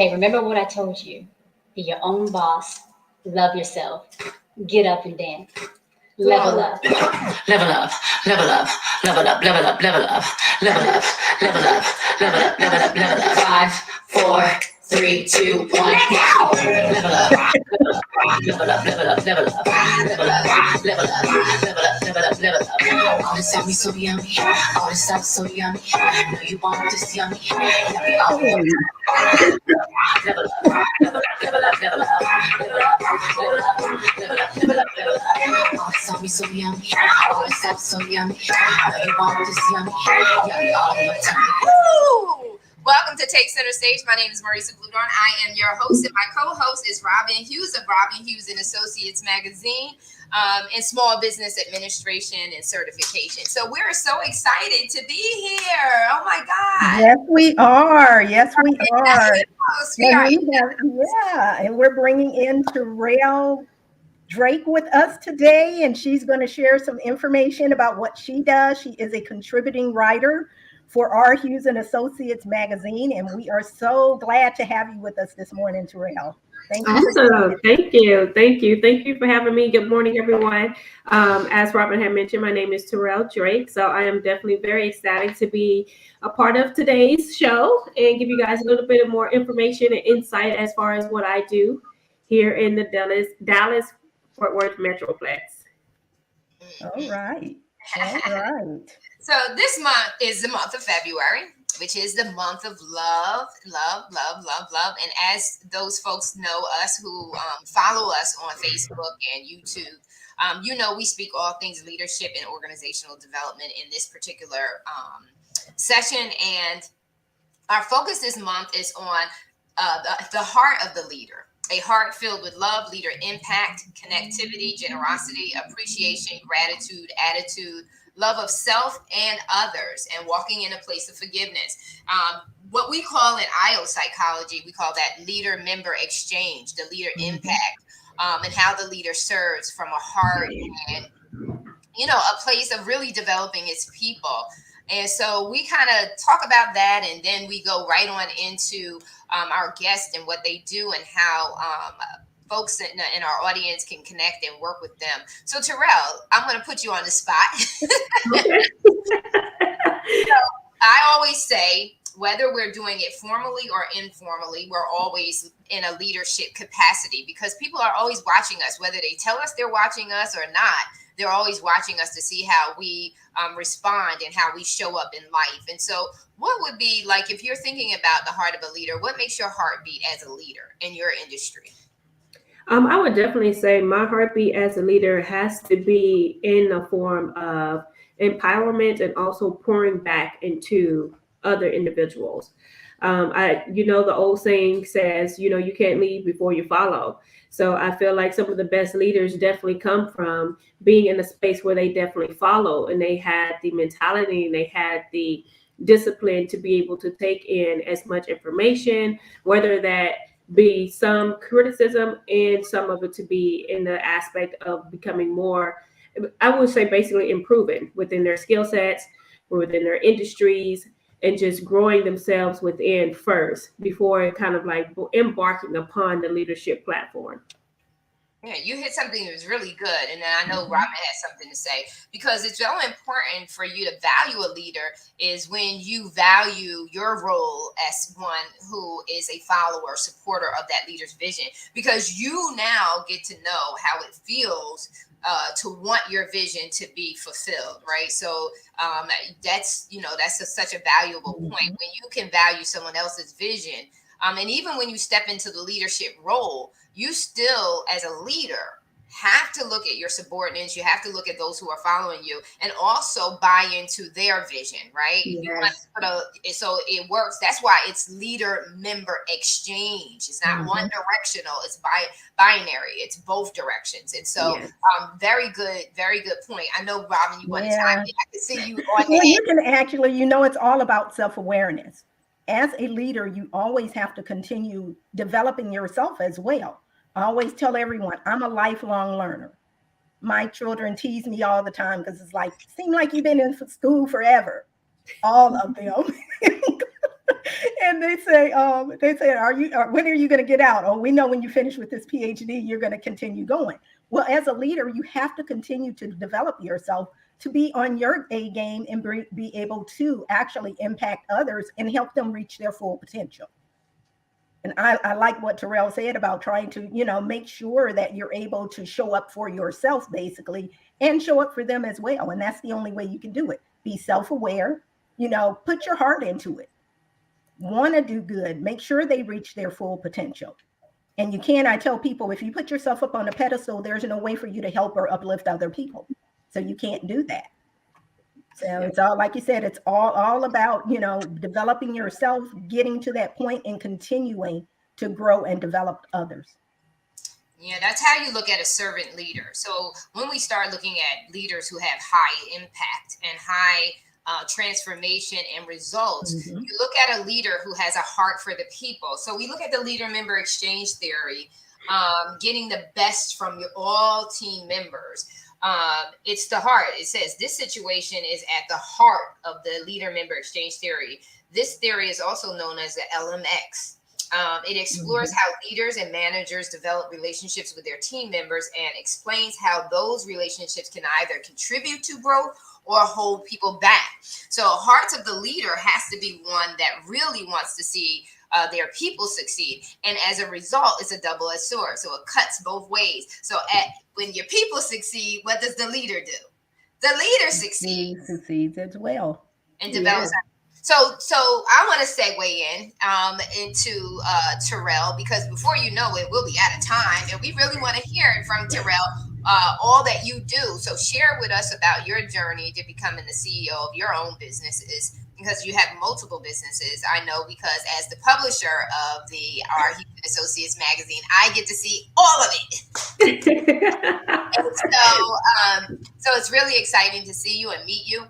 Okay, remember what I told you. Be your own boss. Love yourself. Get up and dance. Level up. Level up. Level up. Level up. Level up. Level up. Level up. Level up. Level up. Level up. Level up. 5, 4, 3, 2, 1. Now. Level up. Level up. Level up. Level up. Level up. Level up. Level up. Level up. Level up. Level up. All this yummy, so yummy. All this stuff so yummy. Know you want this yummy. Yummy. All level up. Level up. Level up. Level up. Level up. Level up. Level up. Level up. Level up. All this yummy, so yummy. All this stuff so yummy. Know you want this yummy. Yummy. All in your tummy. Woo! Welcome to Take Center Stage. My name is Marissa. I am your host, and my co-host is Robin Hughes of Robin Hughes and Associates Magazine and Small Business Administration and Certification. So we're so excited to be here. Oh my God! Yes, we are. Yes, we are. And we're bringing in Terrell Drake with us today, and she's going to share some information about what she does. She is a contributing writer for our Hughes and Associates magazine, and we are so glad to have you with us this morning, Terrell. Thank you. Awesome. Thank you for having me. Good morning, everyone. As Robin had mentioned, my name is Terrell Drake, so I am definitely very ecstatic to be a part of today's show and give you guys a little bit of more information and insight as far as what I do here in the Dallas-Fort Worth Metroplex. All right. So this month is the month of February, which is the month of love. And as those folks know us who follow us on Facebook and YouTube, we speak all things leadership and organizational development in this particular session. And our focus this month is on the heart of the leader. A heart filled with love, leader impact, connectivity, generosity, appreciation, gratitude, attitude, love of self and others, and walking in a place of forgiveness. What we call in IO psychology, we call that leader-member exchange, the leader impact, and how the leader serves from a heart and, a place of really developing its people. And so we kind of talk about that, and then we go right on into our guests and what they do and how folks in our audience can connect and work with them. So Terrell, I'm going to put you on the spot. So I always say, whether we're doing it formally or informally, we're always in a leadership capacity because people are always watching us, whether they tell us they're watching us or not. They're always watching us to see how we respond and how we show up in life. And so what would be like, if you're thinking about the heart of a leader, what makes your heart beat as a leader in your industry? I would definitely say my heartbeat as a leader has to be in the form of empowerment and also pouring back into other individuals. The old saying says, you can't lead before you follow. So I feel like some of the best leaders definitely come from being in a space where they definitely follow, and they had the mentality and they had the discipline to be able to take in as much information, whether that be some criticism and some of it to be in the aspect of becoming more, I would say basically improving within their skill sets, within their industries, and just growing themselves within first before kind of like embarking upon the leadership platform. Yeah, you hit something that was really good. And then I know Robin has something to say, because it's so important for you to value a leader is when you value your role as one who is a follower, supporter of that leader's vision, because you now get to know how it feels to want your vision to be fulfilled, right? So that's such a valuable point. When you can value someone else's vision, and even when you step into the leadership role, you still, as a leader, have to look at your subordinates. You have to look at those who are following you and also buy into their vision, right? Yes. So it works. That's why it's leader-member exchange. It's not one directional. It's binary. It's both directions. And so very good point. I know, Robin, you want to chime in. I can see you on Well, you can actually, it's all about self-awareness. As a leader, you always have to continue developing yourself as well. I always tell everyone, I'm a lifelong learner. My children tease me all the time because it's like, seem like you've been in school forever. All of them. And they say, when are you going to get out? Oh, we know when you finish with this PhD, you're going to continue going. Well, as a leader, you have to continue to develop yourself to be on your A game and be able to actually impact others and help them reach their full potential. And I like what Terrell said about trying to, make sure that you're able to show up for yourself, basically, and show up for them as well. And that's the only way you can do it. Be self-aware, put your heart into it. Want to do good. Make sure they reach their full potential. And I tell people, if you put yourself up on a pedestal, there's no way for you to help or uplift other people. So you can't do that. So it's all, like you said, it's all about, developing yourself, getting to that point and continuing to grow and develop others. Yeah, that's how you look at a servant leader. So when we start looking at leaders who have high impact and high transformation and results, you look at a leader who has a heart for the people. So we look at the leader member exchange theory, getting the best from all team members. It's the heart. It says this situation is at the heart of the leader member exchange theory. This theory is also known as the LMX. It explores how leaders and managers develop relationships with their team members and explains how those relationships can either contribute to growth or hold people back. So hearts of the leader has to be one that really wants to see their people succeed. And as a result, it's a double-edged sword. So it cuts both ways. So when your people succeed, what does the leader do? The leader succeeds. He succeeds as well. And develops. So I want to segue into Terrell, because before you know it, we'll be out of time. And we really want to hear from Terrell all that you do. So share with us about your journey to becoming the CEO of your own businesses, because you have multiple businesses. I know, because as the publisher of our Houston Associates magazine, I get to see all of it. And so it's really exciting to see you and meet you.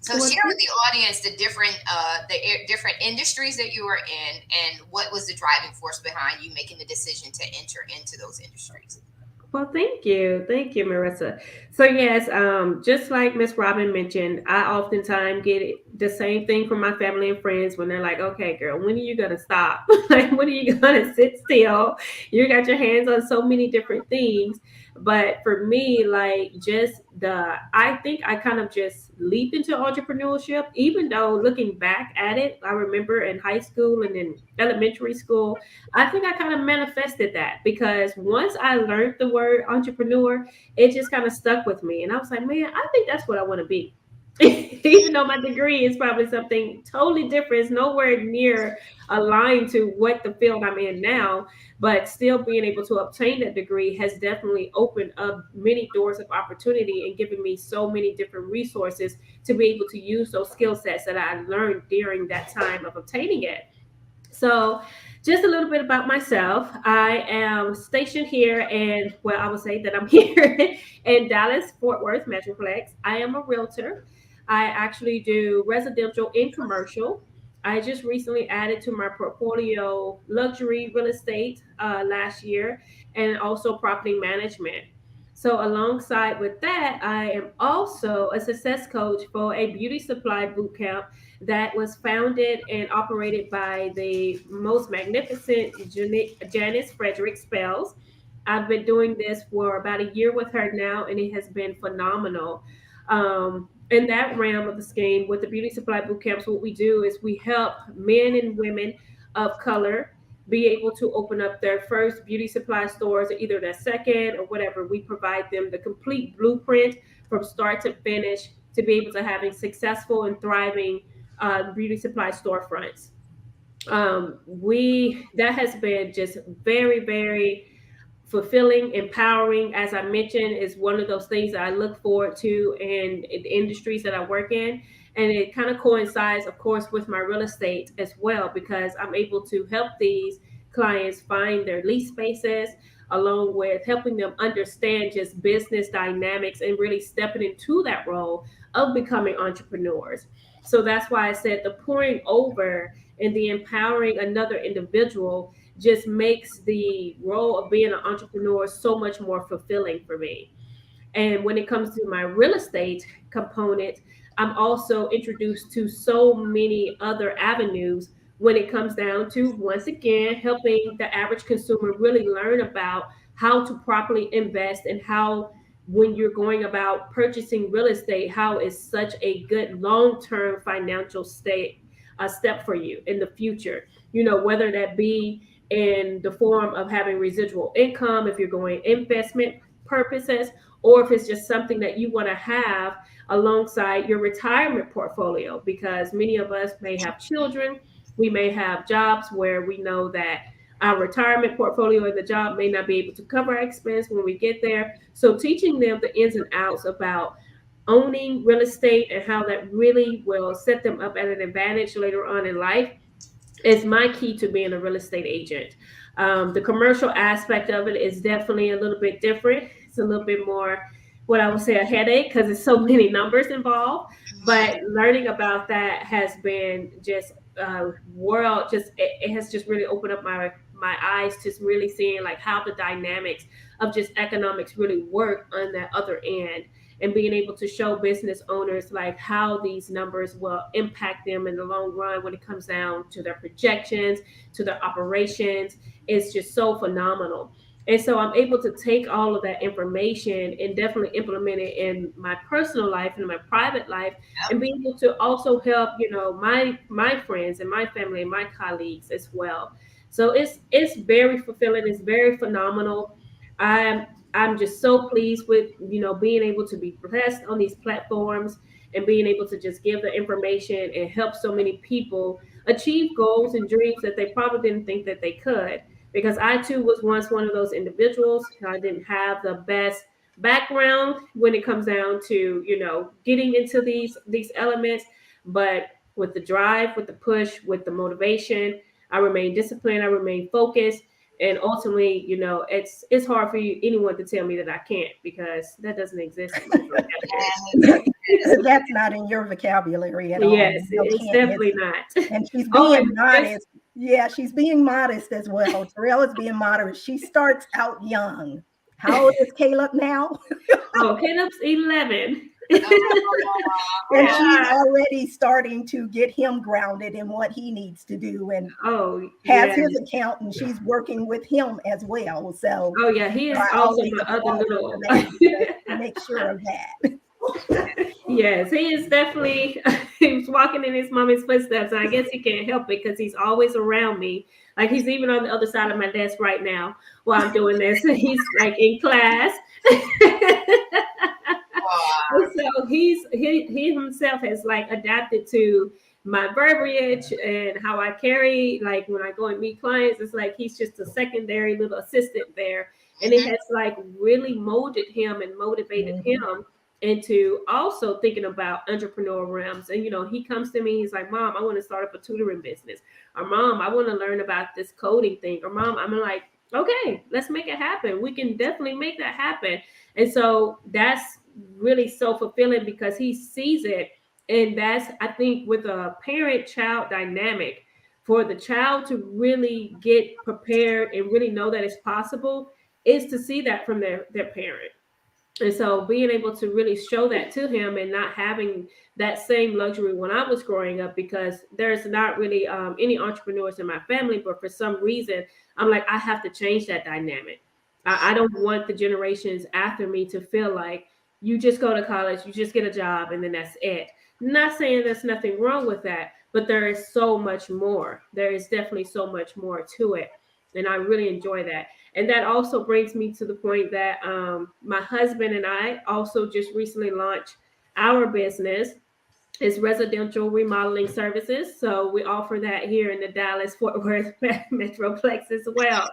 So share with the audience the different industries that you were in, and what was the driving force behind you making the decision to enter into those industries. Well, thank you, Marissa. So yes, just like Miss Robin mentioned, I oftentimes get the same thing from my family and friends when they're like, "Okay, girl, when are you gonna stop? Like, when are you gonna sit still? You got your hands on so many different things." But for me, I think I kind of just leaped into entrepreneurship, even though looking back at it, I remember in high school and in elementary school, I think I kind of manifested that, because once I learned the word entrepreneur, it just kind of stuck with me. And I was like, man, I think that's what I want to be. Even though my degree is probably something totally different, it's nowhere near aligned to what the field I'm in now, but still being able to obtain that degree has definitely opened up many doors of opportunity and given me so many different resources to be able to use those skill sets that I learned during that time of obtaining it. So just a little bit about myself. I am stationed here, and I would say that I'm here in Dallas, Fort Worth Metroplex. I am a realtor. I actually do residential and commercial. I just recently added to my portfolio luxury real estate last year, and also property management. So alongside with that, I am also a success coach for a beauty supply boot camp that was founded and operated by the most magnificent Janice Frederick Spells. I've been doing this for about a year with her now, and it has been phenomenal. In that realm of the scheme, with the beauty supply boot camps, what we do is we help men and women of color be able to open up their first beauty supply stores, or either their second or whatever. We provide them the complete blueprint from start to finish to be able to having successful and thriving beauty supply storefronts. That has been just very, very fulfilling, empowering. As I mentioned, is one of those things that I look forward to in the industries that I work in. And it kind of coincides, of course, with my real estate as well, because I'm able to help these clients find their lease spaces, along with helping them understand just business dynamics and really stepping into that role of becoming entrepreneurs. So that's why I said the pouring over and the empowering another individual just makes the role of being an entrepreneur so much more fulfilling for me. And when it comes to my real estate component, I'm also introduced to so many other avenues when it comes down to, once again, helping the average consumer really learn about how to properly invest, and how, when you're going about purchasing real estate, how is such a good long-term financial step for you in the future. Whether that be in the form of having residual income, if you're going investment purposes, or if it's just something that you want to have alongside your retirement portfolio, because many of us may have children, we may have jobs where we know that our retirement portfolio and the job may not be able to cover our expense when we get there. So teaching them the ins and outs about owning real estate and how that really will set them up at an advantage later on in life is my key to being a real estate agent. The commercial aspect of it is definitely a little bit different. It's a little bit more, what I would say, a headache, because there's so many numbers involved. But learning about that has been just it has just really opened up my eyes to really seeing like how the dynamics of just economics really work on that other end, and being able to show business owners like how these numbers will impact them in the long run when it comes down to their projections, to their operations. It's just so phenomenal. And so I'm able to take all of that information and definitely implement it in my personal life and my private life, and be able to also help, my friends and my family and my colleagues as well. So it's very fulfilling. It's very phenomenal. I'm just so pleased with, being able to be blessed on these platforms, and being able to just give the information and help so many people achieve goals and dreams that they probably didn't think that they could. Because I too was once one of those individuals. I didn't have the best background when it comes down to, getting into these elements, but with the drive, with the push, with the motivation, I remain disciplined, I remain focused. And ultimately, it's hard for anyone to tell me that I can't, because that doesn't exist in my vocabulary. That's not in your vocabulary at all. Yes, it's definitely not. And she's being modest. Yeah, she's being modest as well. Terrell is being modest. She starts out young. How old is Caleb now? Oh, Caleb's 11. And she's already starting to get him grounded in what he needs to do, and has his account, and she's working with him as well. So he is also my other little to make sure of that. Yes, he is definitely he's walking in his mommy's footsteps, and I guess he can't help it because he's always around me. Like, he's even on the other side of my desk right now while I'm doing this. He's like in class. So he himself has like adapted to my verbiage and how I carry. Like, when I go and meet clients, it's like he's just a secondary little assistant there, and it has like really molded him and motivated him into also thinking about entrepreneurial realms. And he comes to me, he's like, "Mom, I want to start up a tutoring business," or "Mom, I want to learn about this coding thing," or "Mom," I'm like, "Okay, let's make it happen. We can definitely make that happen." And so that's really so fulfilling, because he sees it. And that's, I think, with a parent-child dynamic, for the child to really get prepared and really know that it's possible, is to see that from their parent. And so being able to really show that to him, and not having that same luxury when I was growing up, because there's not really any entrepreneurs in my family, but for some reason, I'm like, I have to change that dynamic. I don't want the generations after me to feel like you just go to college, you just get a job, and then that's it. Not saying there's nothing wrong with that, but there is so much more. There is definitely so much more to it. And I really enjoy that. And that also brings me to the point that my husband and I also just recently launched our business. It's residential remodeling services. So we offer that here in the Dallas-Fort Worth Metroplex as well.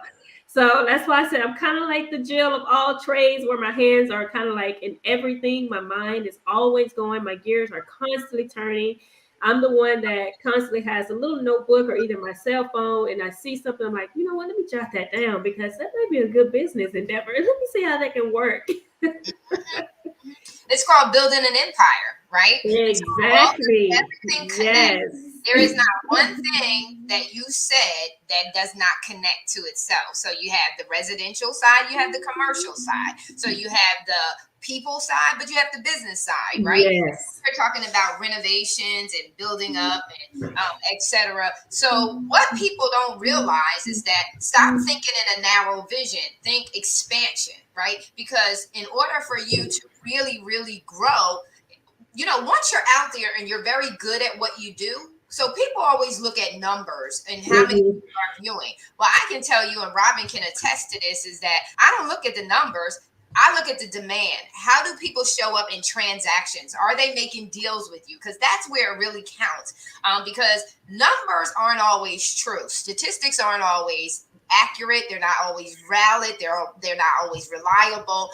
So that's why I said I'm kind of like the Jill of all trades, where my hands are kind of like in everything. My mind is always going. My gears are constantly turning. I'm the one that constantly has a little notebook or either my cell phone, and I see something, I'm like, you know what, let me jot that down, because that might be a good business endeavor. Let me see how that can work. It's called building an empire, right? Exactly. So everything connects. Yes. There is not one thing that you said that does not connect to itself. So you have the residential side, you have the commercial side. So you have the people side, but you have the business side, right? Yes. We're talking about renovations and building up and etc. So what people don't realize is that stop thinking in a narrow vision, think expansion, right? Because in order for you to really, really grow, you know, once you're out there and you're very good at what you do, so people always look at numbers and how many people are viewing. Well, I can tell you, and Robin can attest to this, is that I don't look at the numbers. I look at the demand. How do people show up in transactions? Are they making deals with you? Because that's where it really counts. Because numbers aren't always true. Statistics aren't always accurate. They're not always valid. They're not always reliable.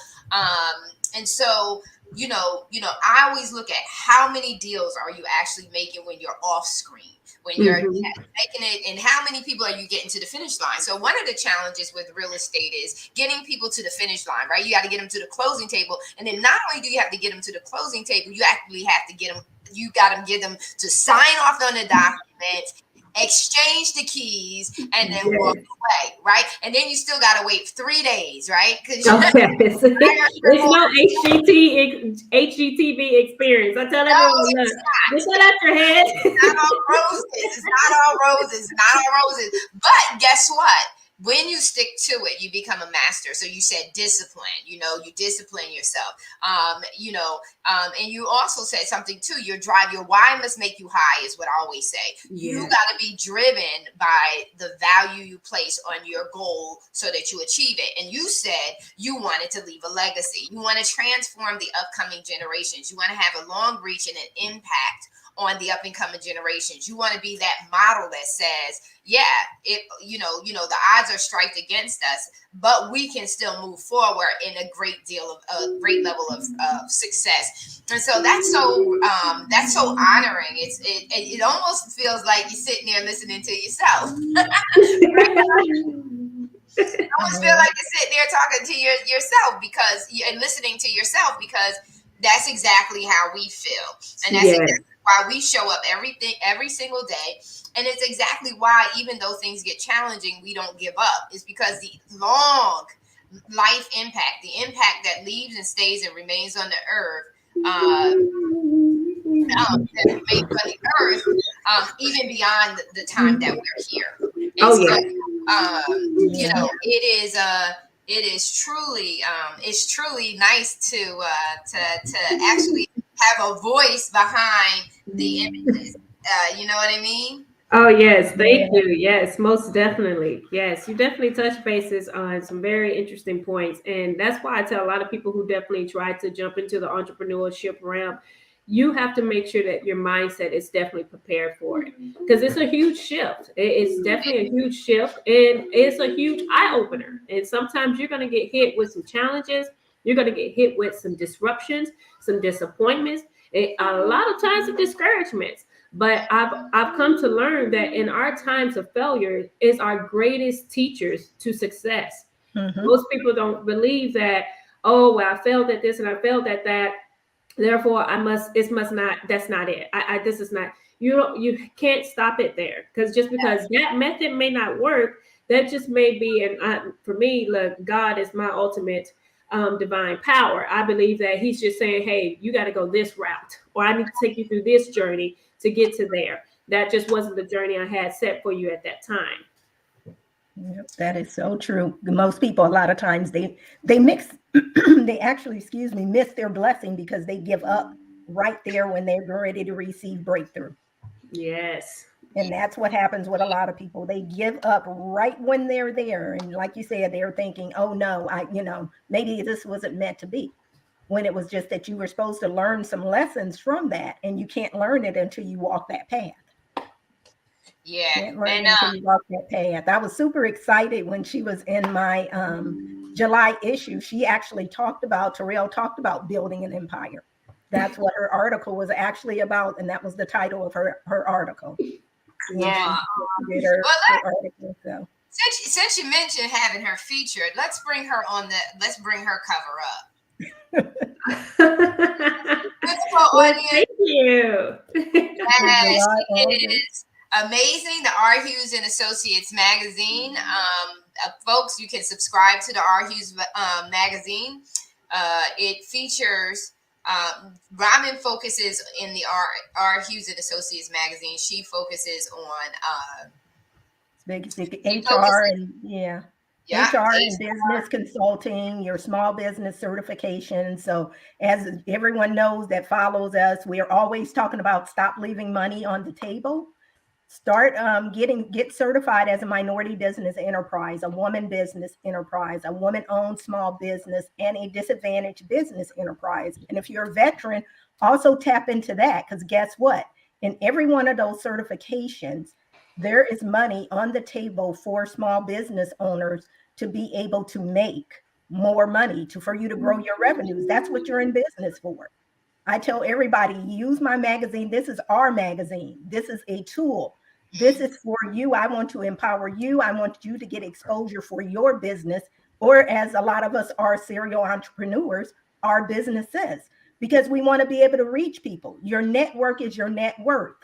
And so, you know, I always look at how many deals are you actually making when you're off screen, when you're making it, and how many people are you getting to the finish line. So one of the challenges with real estate is getting people to the finish line, right? You got to get them to the closing table. And then not only do you have to get them to the closing table, you actually have to get them to sign off on the document, exchange the keys, and then walk away, right? And then you still got to wait 3 days, right? Because it's no HGTV experience. I tell everyone, look, get that out your head. It's not all roses. It's not all roses. It's not all roses. But guess what? When you stick to it, you become a master. So you said discipline, you know, you discipline yourself, and you also said something too, your why must make you high is what I always say. You got to be driven by the value you place on your goal so that you achieve it. And you said you wanted to leave a legacy. You want to transform the upcoming generations. You want to have a long reach and an impact on the up and coming generations. You want to be that model that says, yeah, the odds are stacked against us, but we can still move forward in a great great level of success. And so that's so honoring. It almost feels like you're sitting there listening to yourself. I almost feel like you're sitting there talking to yourself and listening to yourself, because that's exactly how we feel. And that's exactly why we show up every single day. And it's exactly why, even though things get challenging, we don't give up. It's because the long life impact, the impact that leaves and stays and remains on the earth, even beyond the time that we're here. It is truly nice to actually have a voice behind the images. You know what I mean? Oh, yes. Thank you. Yes, most definitely. Yes, you definitely touch bases on some very interesting points. And that's why I tell a lot of people who definitely try to jump into the entrepreneurship realm, you have to make sure that your mindset is definitely prepared for it, because it's a huge shift. It's definitely a huge shift, and it's a huge eye opener. And sometimes you're going to get hit with some challenges. You're going to get hit with some disruptions, some disappointments, and a lot of times some discouragements. But I've come to learn that in our times of failure is our greatest teachers to success. Most people don't believe that, oh, well, I failed at this and I failed at that, therefore that's not it. This is not, you can't stop it there, because just because that method may not work, that just may be, and for me, look, God is my ultimate divine power. I believe that he's just saying, hey, you got to go this route, or I need to take you through this journey to get to there. That just wasn't the journey I had set for you at that time. Yep, that is so true. Most people, a lot of times they miss their blessing because they give up right there when they're ready to receive breakthrough. Yes. And that's what happens with a lot of people. They give up right when they're there. And like you said, they're thinking, oh no, maybe this wasn't meant to be. When it was just that you were supposed to learn some lessons from that, and you can't learn it until you walk that path. Yeah. Until you walk that path. I was super excited when she was in my July issue. She actually Terrell talked about building an empire. That's what her article was actually about, and that was the title of her article. Yeah. Her article, so. Since you mentioned having her featured, let's bring her cover up. Well, thank you. It is amazing. The R. Hughes and Associates magazine. Folks, you can subscribe to the R. Hughes magazine. It features Robin focuses in the R. Hughes and Associates magazine. She focuses on basic HR and HR and business consulting, your small business certification. So as everyone knows that follows us, we are always talking about stop leaving money on the table. Start get certified as a minority business enterprise, a woman business enterprise, a woman-owned small business, and a disadvantaged business enterprise. And if you're a veteran, also tap into that, because guess what? In every one of those certifications, there is money on the table for small business owners to be able to make more money, for you to grow your revenues. That's what you're in business for. I tell everybody, use my magazine. This is our magazine. This is a tool. This is for you. I want to empower you. I want you to get exposure for your business, or as a lot of us are serial entrepreneurs, our businesses, because we want to be able to reach people. Your network is your net worth.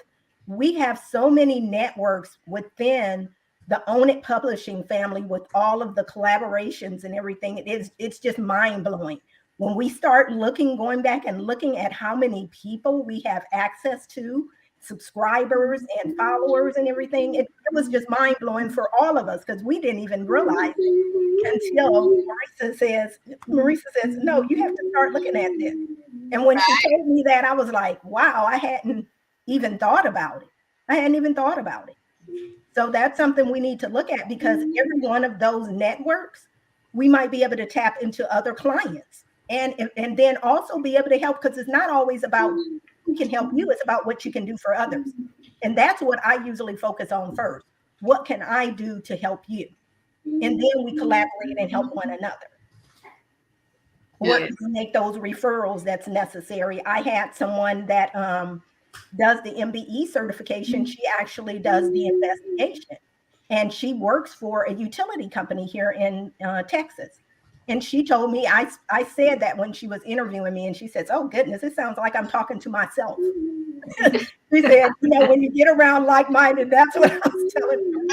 We have so many networks within the Own It Publishing family with all of the collaborations and everything. It's just mind blowing. When we start going back and looking at how many people we have access to, subscribers and followers and everything, it was just mind blowing for all of us, because we didn't even realize it until Marissa says, no, you have to start looking at this. And when she told me that, I was like, wow, I hadn't even thought about it. So that's something we need to look at, because every one of those networks, we might be able to tap into other clients and then also be able to help, because it's not always about who can help you, it's about what you can do for others. And that's what I usually focus on first. What can I do to help you? And then we collaborate and help one another. Or make those referrals that's necessary. I had someone that does the MBE certification. She actually does the investigation, and she works for a utility company here in Texas. And she told me, I said that when she was interviewing me, and she says, oh goodness, it sounds like I'm talking to myself. She said, when you get around like-minded, that's what I was telling you.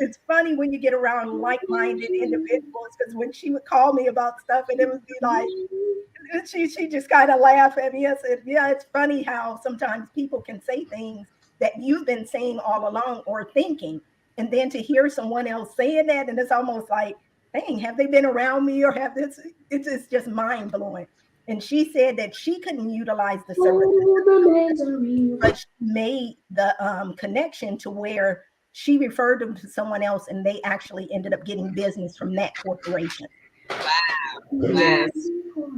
It's funny when you get around like-minded individuals, because when she would call me about stuff, and it would be like, she just kind of laughed at me. I said, yeah, it's funny how sometimes people can say things that you've been saying all along or thinking, and then to hear someone else saying that, and it's almost like, dang, have they been around me, or have this? It's just mind blowing. And she said that she couldn't utilize the service, but she made the connection to where she referred them to someone else, and they actually ended up getting business from that corporation. Wow.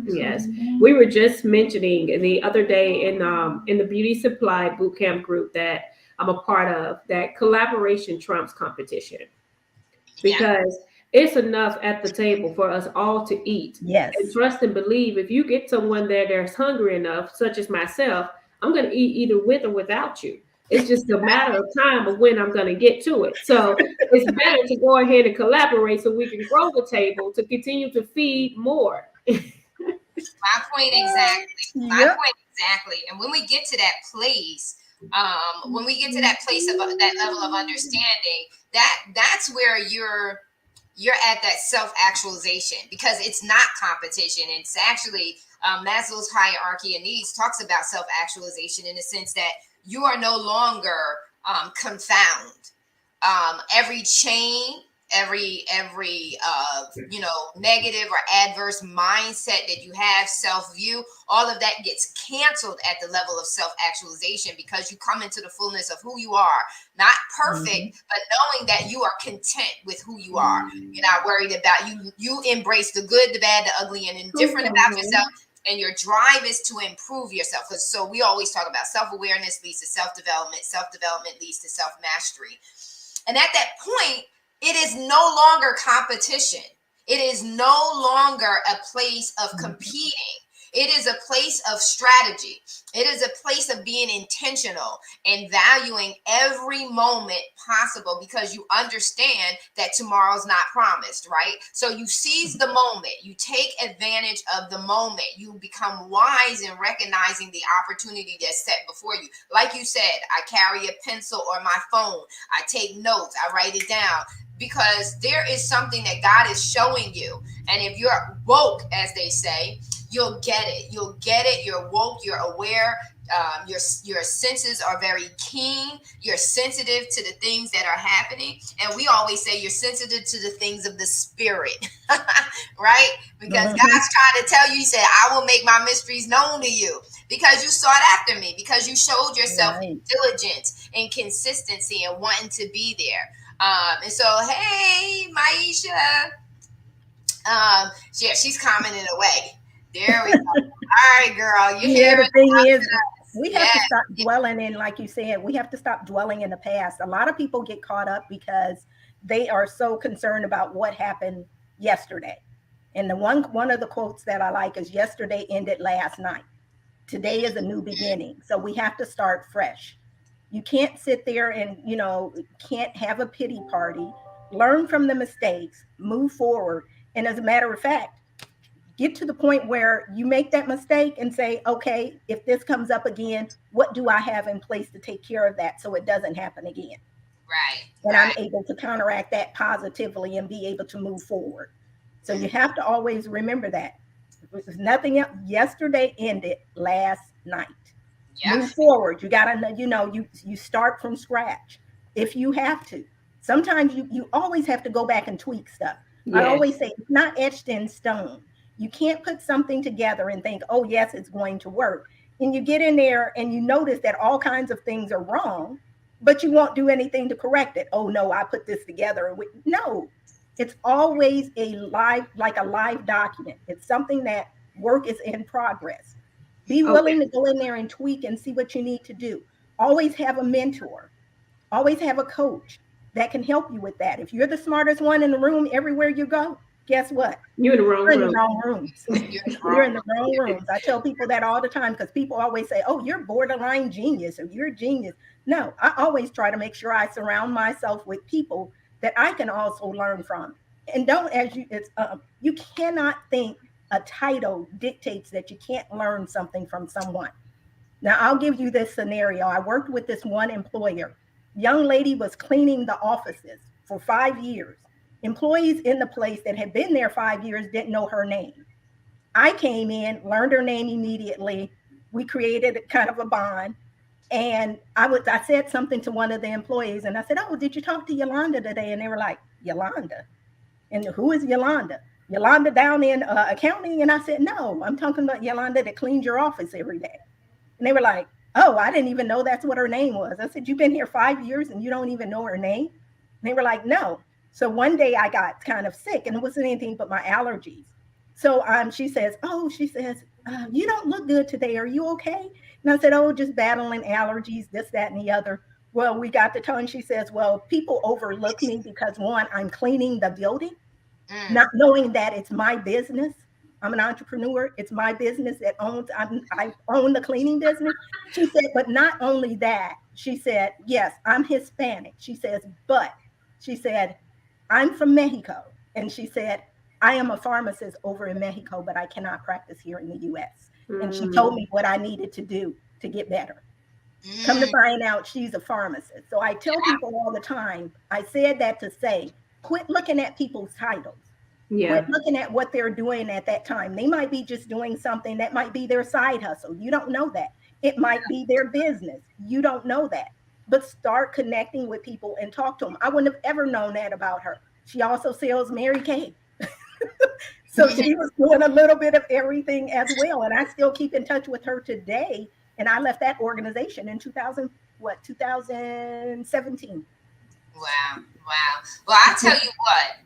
Yes. We were just mentioning the other day in the Beauty Supply Bootcamp group that I'm a part of, that collaboration trumps competition, because it's enough at the table for us all to eat. Yes. And trust and believe, if you get someone there that's hungry enough, such as myself, I'm going to eat either with or without you. It's just a matter of time of when I'm going to get to it. So it's better to go ahead and collaborate so we can grow the table to continue to feed more. My point exactly. And when we get to that place, of that level of understanding, that's where you're at that self-actualization, because it's not competition. It's actually Maslow's hierarchy of needs talks about self-actualization in the sense that you are no longer confound. Every chain, every negative or adverse mindset that you have, self-view, all of that gets canceled at the level of self-actualization, because you come into the fullness of who you are, not perfect, but knowing that you are content with who you are. You're not worried about you embrace the good, the bad, the ugly, and indifferent about yourself. And your drive is to improve yourself. So we always talk about self-awareness leads to self-development. Self-development leads to self-mastery. And at that point, it is no longer competition. It is no longer a place of competing. It is a place of strategy. It is a place of being intentional and valuing every moment possible, because you understand that tomorrow's not promised, right? So you seize the moment. You take advantage of the moment. You become wise in recognizing the opportunity that's set before you. Like you said, I carry a pencil or my phone. I take notes. I write it down, because there is something that God is showing you. And if you're woke, as they say, you'll get it. You'll get it. You're woke. You're aware. Your senses are very keen. You're sensitive to the things that are happening. And we always say you're sensitive to the things of the spirit, right? Because God's trying to tell you, he said, I will make my mysteries known to you because you sought after me, because you showed yourself diligence and consistency and wanting to be there. And so, hey, Maisha, she's commenting away. There we go. All right, girl, you're here. The thing is, we have to stop dwelling in, like you said, we have to stop dwelling in the past. A lot of people get caught up because they are so concerned about what happened yesterday. And the one of the quotes that I like is, yesterday ended last night. Today is a new beginning. So we have to start fresh. You can't sit there and, can't have a pity party. Learn from the mistakes, move forward. And as a matter of fact, get to the point where you make that mistake and say, okay, if this comes up again, what do I have in place to take care of that so it doesn't happen again? Right. And I'm able to counteract that positively and be able to move forward. So you have to always remember that. There's nothing else. Yesterday ended last night. Yep. Move forward. You got to, you start from scratch if you have to. Sometimes you always have to go back and tweak stuff. Yes. I always say it's not etched in stone. You can't put something together and think, oh, yes, it's going to work. And you get in there and you notice that all kinds of things are wrong, but you won't do anything to correct it. Oh, no, I put this together. No, it's always a live document. It's something that work is in progress. Be willing to go in there and tweak and see what you need to do. Always have a mentor. Always have a coach that can help you with that. If you're the smartest one in the room everywhere you go, guess what? You're in the wrong room. Rooms. You're in the wrong rooms. I tell people that all the time because people always say, oh, you're borderline genius or you're a genius. No, I always try to make sure I surround myself with people that I can also learn from. And you cannot think a title dictates that you can't learn something from someone. Now, I'll give you this scenario. I worked with this one employer. Young lady was cleaning the offices for 5 years. Employees in the place that had been there 5 years didn't know her name. I came in, learned her name immediately. We created kind of a bond. And I said something to one of the employees and I said, oh, did you talk to Yolanda today? And they were like, Yolanda? And who is Yolanda? Yolanda down in accounting? And I said, no, I'm talking about Yolanda that cleans your office every day. And they were like, oh, I didn't even know that's what her name was. I said, you've been here 5 years and you don't even know her name? And they were like, no. So one day I got kind of sick and it wasn't anything but my allergies. So she says, you don't look good today. Are you okay? And I said, oh, just battling allergies, this, that, and the other. Well, we got to tell, and she says, well, people overlook me because one, I'm cleaning the building, not knowing that it's my business. I'm an entrepreneur. It's my business that I own the cleaning business. She said, but not only that, she said, yes, I'm Hispanic. She says, but she said, I'm from Mexico. And she said, I am a pharmacist over in Mexico, but I cannot practice here in the US. And she told me what I needed to do to get better. Come to find out she's a pharmacist. So I tell people all the time, I said that to say, quit looking at people's titles. Quit looking at what they're doing at that time. They might be just doing something that might be their side hustle. You don't know that. It might be their business. You don't know that. But start connecting with people and talk to them. I wouldn't have ever known that about her. She also sells Mary Kay. So she was doing a little bit of everything as well. And I still keep in touch with her today. And I left that organization in 2017. Wow. Well, I tell you what,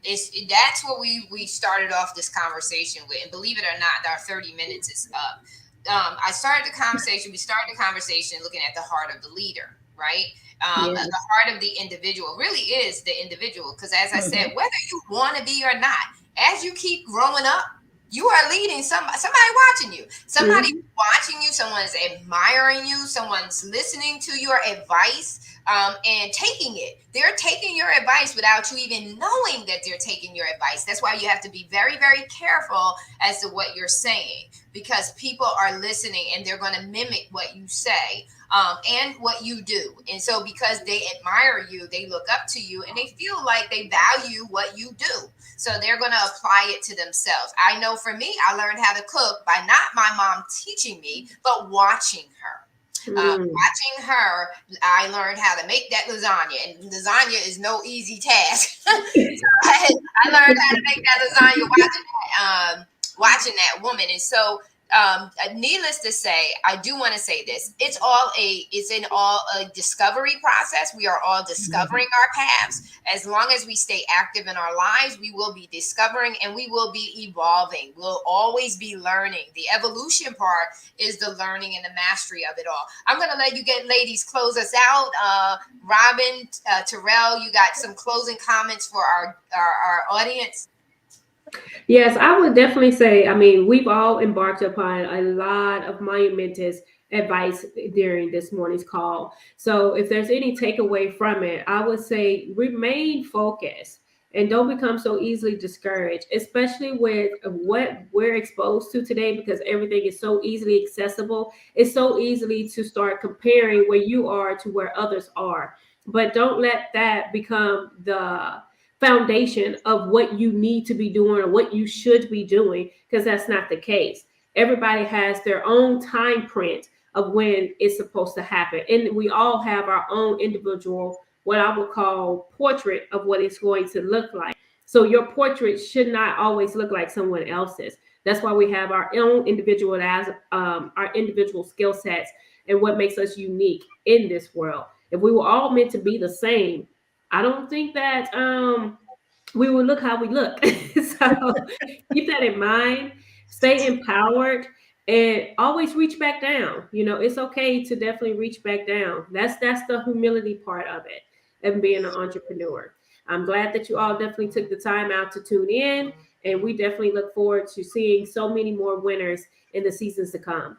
that's what we started off this conversation with. And believe it or not, our 30 minutes is up. We started the conversation looking at the heart of the leader, right? The heart of the individual really is the individual. Because as I said, whether you want to be or not, as you keep growing up, you are leading somebody watching you. Somebody watching you, someone's admiring you, someone's listening to your advice and taking it. They're taking your advice without you even knowing that they're taking your advice. That's why you have to be very, very careful as to what you're saying, because people are listening and they're going to mimic what you say. and what you do. And so because they admire you, they look up to you, and they feel like they value what you do. So they're going to apply it to themselves. I know for me, I learned how to cook by not my mom teaching me, but watching her. Watching her, I learned how to make that lasagna, and lasagna is no easy task. So I learned how to make that lasagna watching that woman. And so needless to say, I do want to say this. It's in all a discovery process. We are all discovering our paths. As long as we stay active in our lives, we will be discovering and we will be evolving. We'll always be learning. The evolution part is the learning and the mastery of it all. I'm going to let you ladies close us out. Robin, Terrell, you got some closing comments for our audience? Yes, I would definitely say, I mean, we've all embarked upon a lot of monumentous advice during this morning's call. So if there's any takeaway from it, I would say remain focused and don't become so easily discouraged, especially with what we're exposed to today, because everything is so easily accessible. It's so easily to start comparing where you are to where others are. But don't let that become the foundation of what you need to be doing or what you should be doing, because that's not the case. Everybody has their own time print of when it's supposed to happen, and we all have our own individual, what I would call, portrait of what it's going to look like. So your portrait should not always look like someone else's. That's why we have our own individual our individual skill sets and what makes us unique in this world. If we were all meant to be the same, I don't think that we will look how we look. So keep that in mind. Stay empowered and always reach back down. You know, it's okay to definitely reach back down. That's the humility part of it and being an entrepreneur. I'm glad that you all definitely took the time out to tune in, and we definitely look forward to seeing so many more winners in the seasons to come.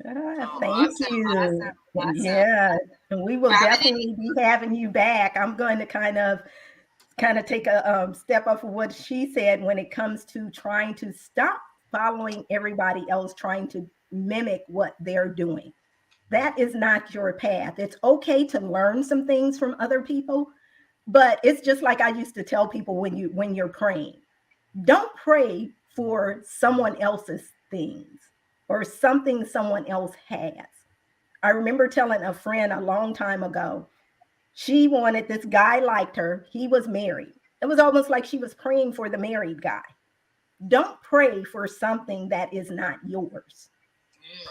Thank you. Awesome. Yeah, and we will Robin, definitely be having you back. I'm going to kind of take a step off of what she said when it comes to trying to stop following everybody else, trying to mimic what they're doing. That is not your path. It's okay to learn some things from other people, but it's just like I used to tell people when you're praying, don't pray for someone else's things or something someone else has. I remember telling a friend a long time ago, she wanted, this guy liked her. He was married. It was almost like she was praying for the married guy. Don't pray for something that is not yours.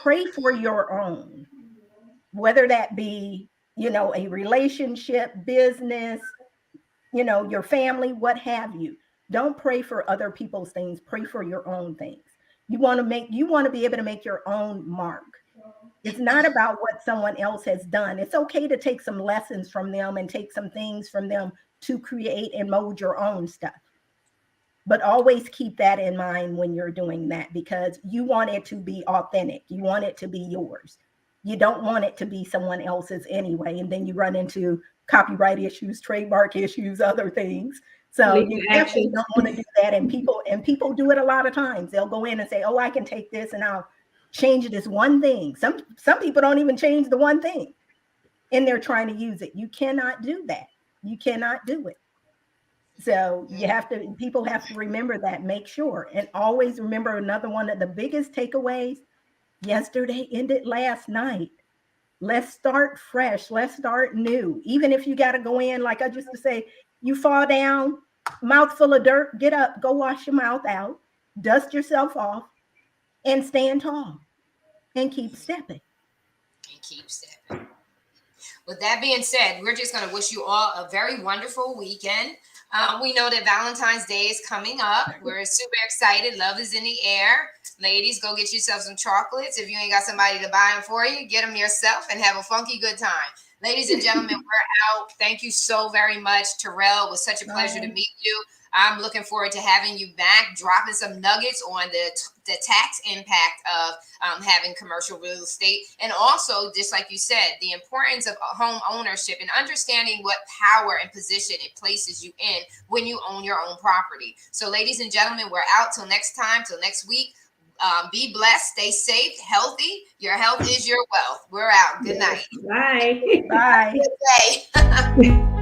Pray for your own, whether that be, a relationship, business, your family, what have you. Don't pray for other people's things. Pray for your own things. You want to be able to make your own mark. It's not about what someone else has done. It's okay to take some lessons from them and take some things from them to create and mold your own stuff. But always keep that in mind when you're doing that, because you want it to be authentic. You want it to be yours. You don't want it to be someone else's anyway. And then you run into copyright issues, trademark issues, other things. So you definitely don't want to do that. And people do it a lot of times. They'll go in and say, oh, I can take this and I'll change this one thing. Some people don't even change the one thing and they're trying to use it. You cannot do that. You cannot do it. So people have to remember that, make sure, and always remember another one of the biggest takeaways. Yesterday ended last night. Let's start fresh. Let's start new. Even if you got to go in, like I used to say, you fall down, mouth full of dirt, get up, go wash your mouth out, dust yourself off, and stand tall and keep stepping. With that being said, we're just going to wish you all a very wonderful weekend. We know that Valentine's Day is coming up. We're super excited. Love is in the air. Ladies, go get yourself some chocolates. If you ain't got somebody to buy them for you, get them yourself and have a funky good time. Ladies and gentlemen, we're out. Thank you so very much. Terrell, it was such a pleasure to meet you. I'm looking forward to having you back, dropping some nuggets on the tax impact of having commercial real estate. And also, just like you said, the importance of home ownership and understanding what power and position it places you in when you own your own property. So ladies and gentlemen, we're out till next time, till next week. Be blessed, stay safe, healthy. Your health is your wealth. We're out. Good night. Bye. Bye. Good day.